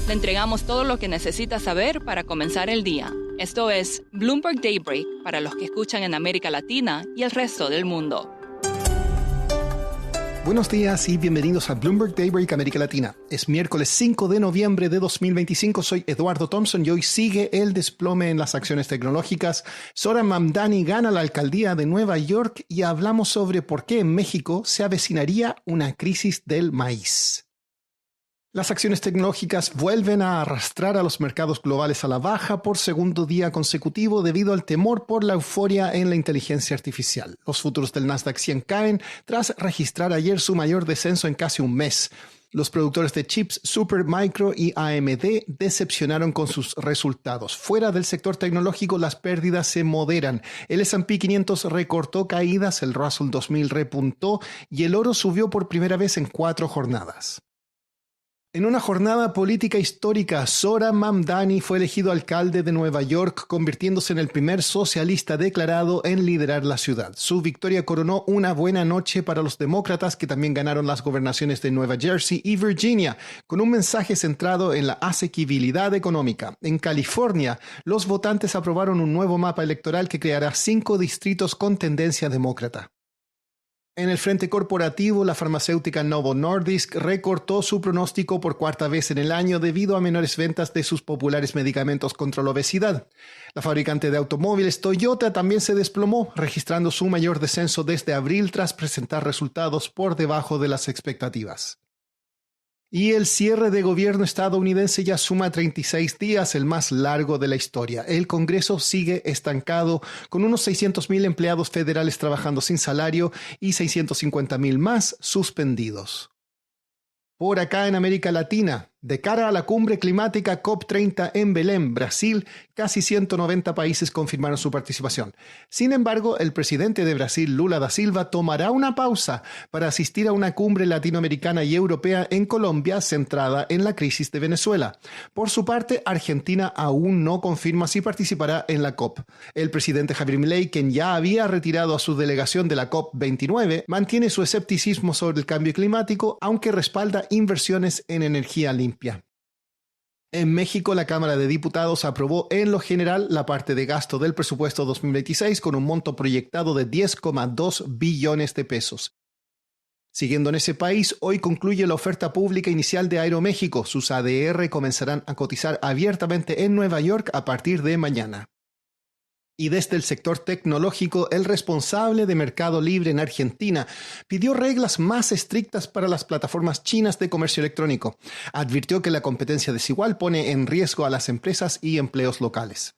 Le entregamos todo lo que necesita saber para comenzar el día. Esto es Bloomberg Daybreak para los que escuchan en América Latina y el resto del mundo. Buenos días y bienvenidos a Bloomberg Daybreak América Latina. Es miércoles 5 de noviembre de 2025. Soy Eduardo Thompson y hoy sigue el desplome en las acciones tecnológicas. Zohran Mamdani gana la alcaldía de Nueva York y hablamos sobre por qué en México se avecinaría una crisis del maíz. Las acciones tecnológicas vuelven a arrastrar a los mercados globales a la baja por segundo día consecutivo debido al temor por la euforia en la inteligencia artificial. Los futuros del Nasdaq 100 caen tras registrar ayer su mayor descenso en casi un mes. Los productores de chips Supermicro y AMD decepcionaron con sus resultados. Fuera del sector tecnológico, las pérdidas se moderan. El S&P 500 recortó caídas, el Russell 2000 repuntó y el oro subió por primera vez en 4 jornadas. En una jornada política histórica, Zohran Mamdani fue elegido alcalde de Nueva York, convirtiéndose en el primer socialista declarado en liderar la ciudad. Su victoria coronó una buena noche para los demócratas, que también ganaron las gobernaciones de Nueva Jersey y Virginia, con un mensaje centrado en la asequibilidad económica. En California, los votantes aprobaron un nuevo mapa electoral que creará 5 distritos con tendencia demócrata. En el frente corporativo, la farmacéutica Novo Nordisk recortó su pronóstico por cuarta vez en el año debido a menores ventas de sus populares medicamentos contra la obesidad. La fabricante de automóviles Toyota también se desplomó, registrando su mayor descenso desde abril tras presentar resultados por debajo de las expectativas. Y el cierre de gobierno estadounidense ya suma 36 días, el más largo de la historia. El Congreso sigue estancado, con unos 600,000 empleados federales trabajando sin salario y 650,000 más suspendidos. Por acá en América Latina, de cara a la cumbre climática COP30 en Belén, Brasil, casi 190 países confirmaron su participación. Sin embargo, el presidente de Brasil, Lula da Silva, tomará una pausa para asistir a una cumbre latinoamericana y europea en Colombia centrada en la crisis de Venezuela. Por su parte, Argentina aún no confirma si participará en la COP. El presidente Javier Milei, quien ya había retirado a su delegación de la COP29, mantiene su escepticismo sobre el cambio climático, aunque respalda inversiones en energía limpia. En México, la Cámara de Diputados aprobó en lo general la parte de gasto del presupuesto 2026 con un monto proyectado de 10,2 billones de pesos. Siguiendo en ese país, hoy concluye la oferta pública inicial de Aeroméxico. Sus ADR comenzarán a cotizar abiertamente en Nueva York a partir de mañana. Y desde el sector tecnológico, el responsable de Mercado Libre en Argentina pidió reglas más estrictas para las plataformas chinas de comercio electrónico. Advirtió que la competencia desigual pone en riesgo a las empresas y empleos locales.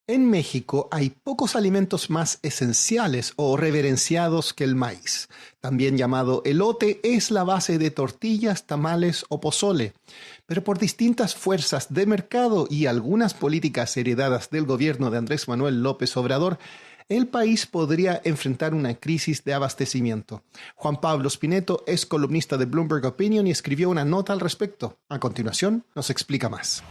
En México hay pocos alimentos más esenciales o reverenciados que el maíz. También llamado elote, es la base de tortillas, tamales o pozole. Pero por distintas fuerzas de mercado y algunas políticas heredadas del gobierno de Andrés Manuel López Obrador, el país podría enfrentar una crisis de abastecimiento. Juan Pablo Spineto es columnista de Bloomberg Opinion y escribió una nota al respecto. A continuación, nos explica más.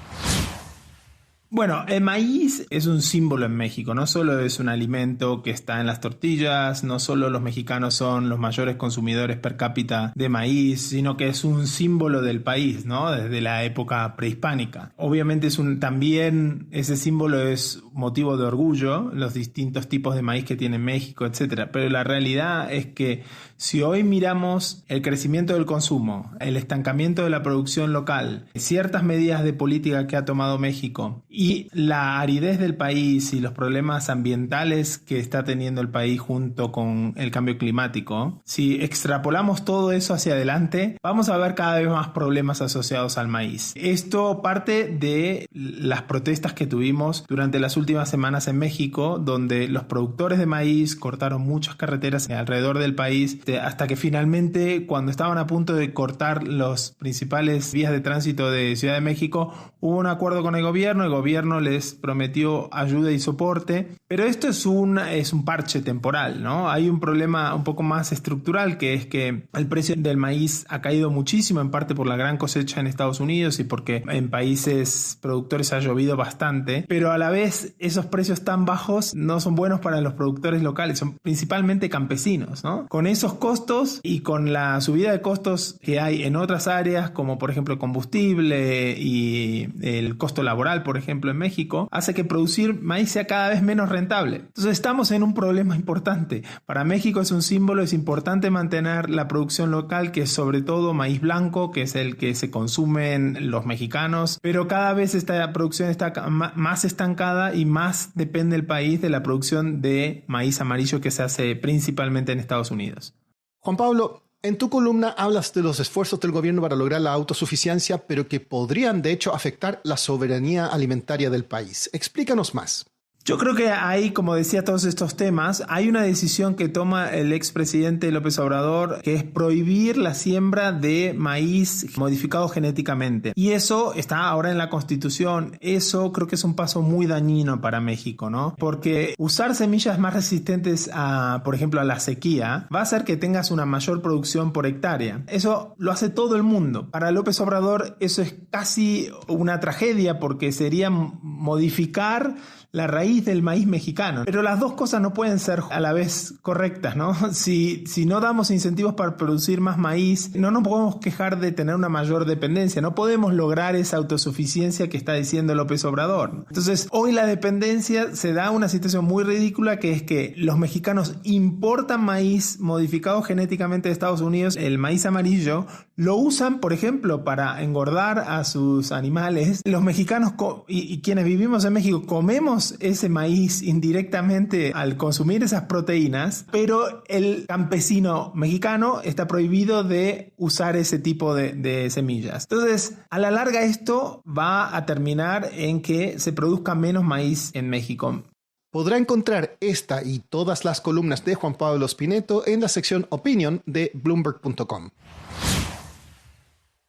Bueno, el maíz es un símbolo en México, no solo es un alimento que está en las tortillas, no solo los mexicanos son los mayores consumidores per cápita de maíz, sino que es un símbolo del país, ¿no? Desde la época prehispánica. Obviamente también ese símbolo es motivo de orgullo, los distintos tipos de maíz que tiene México, etcétera. Pero la realidad es que si hoy miramos el crecimiento del consumo, el estancamiento de la producción local, ciertas medidas de política que ha tomado México y la aridez del país y los problemas ambientales que está teniendo el país junto con el cambio climático, si extrapolamos todo eso hacia adelante, vamos a ver cada vez más problemas asociados al maíz. Esto parte de las protestas que tuvimos durante las últimas semanas en México, donde los productores de maíz cortaron muchas carreteras alrededor del país, hasta que finalmente, cuando estaban a punto de cortar las principales vías de tránsito de Ciudad de México, Hubo un acuerdo con el gobierno les prometió ayuda y soporte, pero esto es un parche temporal, ¿no? Hay un problema un poco más estructural, que es que el precio del maíz ha caído muchísimo, en parte por la gran cosecha en Estados Unidos y porque en países productores ha llovido bastante, pero a la vez esos precios tan bajos no son buenos para los productores locales, son principalmente campesinos, ¿no? Con esos costos y con la subida de costos que hay en otras áreas, como por ejemplo el combustible y el costo laboral, por ejemplo, en México, hace que producir maíz sea cada vez menos rentable. Entonces estamos en un problema importante. Para México es un símbolo, es importante mantener la producción local, que es sobre todo maíz blanco, que es el que se consumen los mexicanos, pero cada vez esta producción está más estancada y más depende el país de la producción de maíz amarillo que se hace principalmente en Estados Unidos. Juan Pablo, en tu columna hablas de los esfuerzos del gobierno para lograr la autosuficiencia, pero que podrían de hecho afectar la soberanía alimentaria del país. Explícanos más. Yo creo que hay, como decía, todos estos temas. Hay una decisión que toma el expresidente López Obrador, que es prohibir la siembra de maíz modificado genéticamente. Y eso está ahora en la Constitución. Eso creo que es un paso muy dañino para México, ¿no? Porque usar semillas más resistentes a, por ejemplo, a la sequía, va a hacer que tengas una mayor producción por hectárea. Eso lo hace todo el mundo. Para López Obrador eso es casi una tragedia, porque sería modificar la raíz del maíz mexicano. Pero las dos cosas no pueden ser a la vez correctas, ¿no? Si no damos incentivos para producir más maíz, no nos podemos quejar de tener una mayor dependencia. No podemos lograr esa autosuficiencia que está diciendo López Obrador. Entonces, hoy la dependencia se da una situación muy ridícula, que es que los mexicanos importan maíz modificado genéticamente de Estados Unidos, el maíz amarillo, lo usan, por ejemplo, para engordar a sus animales. Los mexicanos y quienes vivimos en México comemos ese maíz indirectamente al consumir esas proteínas, pero el campesino mexicano está prohibido de usar ese tipo de semillas. Entonces, a la larga esto va a terminar en que se produzca menos maíz en México. Podrá encontrar esta y todas las columnas de Juan Pablo Spinetto en la sección Opinion de Bloomberg.com.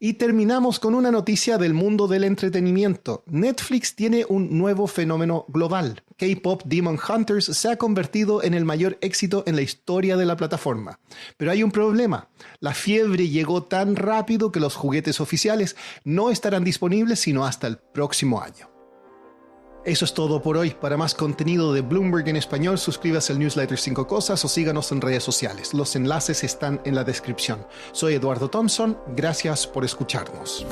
Y terminamos con una noticia del mundo del entretenimiento. Netflix tiene un nuevo fenómeno global. K-Pop Demon Hunters se ha convertido en el mayor éxito en la historia de la plataforma. Pero hay un problema. La fiebre llegó tan rápido que los juguetes oficiales no estarán disponibles sino hasta el próximo año. Eso es todo por hoy. Para más contenido de Bloomberg en español, suscríbase al newsletter 5 Cosas o síganos en redes sociales. Los enlaces están en la descripción. Soy Eduardo Thompson. Gracias por escucharnos.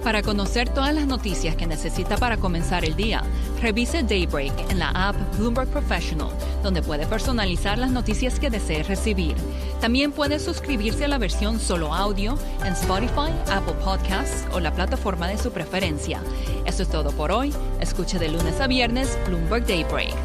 Para conocer todas las noticias que necesita para comenzar el día, revise Daybreak en la app Bloomberg Professional, donde puede personalizar las noticias que desee recibir. También puede suscribirse a la versión solo audio en Spotify, Apple Podcasts o la plataforma de su preferencia. Eso es todo por hoy. Escuche de lunes a viernes Bloomberg Daybreak.